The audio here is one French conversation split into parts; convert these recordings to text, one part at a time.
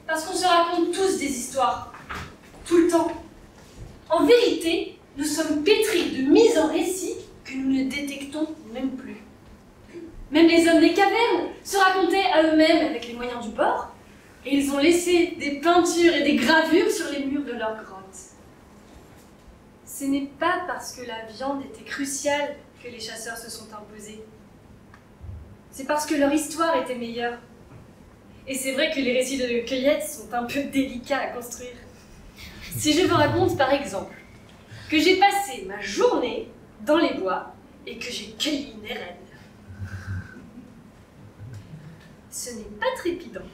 Parce qu'on se raconte tous des histoires, tout le temps. En vérité, nous sommes pétris de mises en récit que nous ne détectons même plus. Même les hommes des cavernes se racontaient à eux-mêmes avec les moyens du bord, et ils ont laissé des peintures et des gravures sur les murs de leurs grottes. Ce n'est pas parce que la viande était cruciale que les chasseurs se sont imposés. C'est parce que leur histoire était meilleure. Et c'est vrai que les récits de cueillette sont un peu délicats à construire. Si je vous raconte par exemple que j'ai passé ma journée dans les bois et que j'ai cueilli une érelle, ce n'est pas trépidant.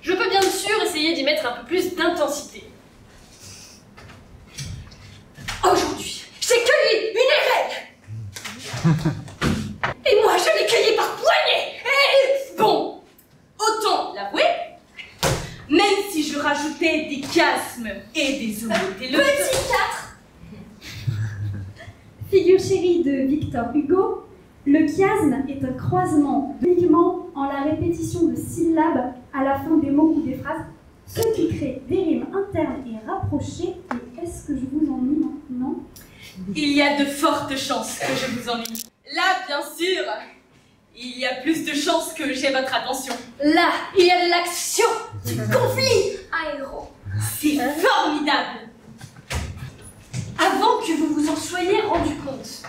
Je peux bien sûr essayer d'y mettre un peu plus d'intensité. Aujourd'hui, j'ai cueilli une érelle. Et moi, je l'ai cueillie par poignée. Et bon, autant l'avouer, même si je rajoutais des chiasmes et des homothélotes. Petit 4. Figure chérie de Victor Hugo, le chiasme est un croisement uniquement en la répétition de syllabes à la fin des mots ou des phrases, ce qui crée des rimes internes et rapprochées. Et est-ce que je vous ennuie maintenant? Il y a de fortes chances que je vous ennuie. Là, bien sûr, il y a plus de chances que j'ai votre attention. Là, il y a de l'action, du conflit aéro. C'est formidable. Avant que vous vous en soyez rendu compte,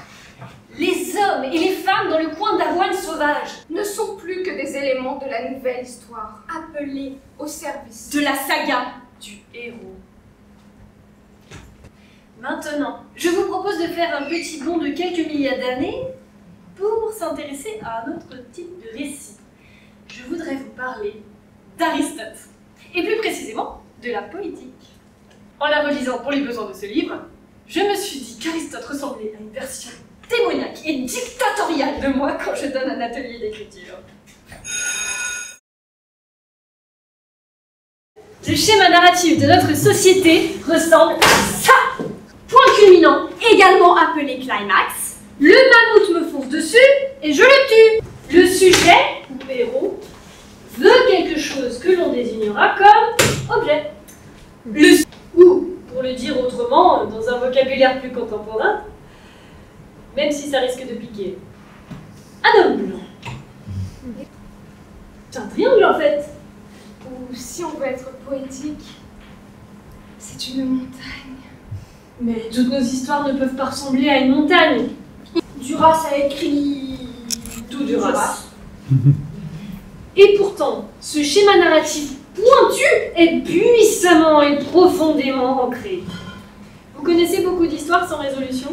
les hommes et les femmes dans le coin d'Avoine sauvage ne sont plus que des éléments de la nouvelle histoire, appelés au service de la saga du héros. Maintenant, je vous propose de faire un petit bond de quelques milliers d'années pour s'intéresser à un autre type de récit. Je voudrais vous parler d'Aristote, et plus précisément de la poétique. En la relisant pour les besoins de ce livre, je me suis dit qu'Aristote ressemblait à une version démoniaque et dictatoriale de moi quand je donne un atelier d'écriture. Le schéma narratif de notre société ressemble à ça. Point culminant, également appelé climax, le mammouth me fonce dessus et je le tue. Le sujet, ou héros, veut quelque chose que l'on désignera comme objet. Ou, pour le dire autrement, dans un vocabulaire plus contemporain, même si ça risque de piquer, un homme blanc. C'est un triangle en fait. Ou si on veut être poétique, c'est une montagne. Mais toutes nos histoires ne peuvent pas ressembler à une montagne. Duras a écrit... Tout Duras. Et pourtant, ce schéma narratif pointu est puissamment et profondément ancré. Vous connaissez beaucoup d'histoires sans résolution ?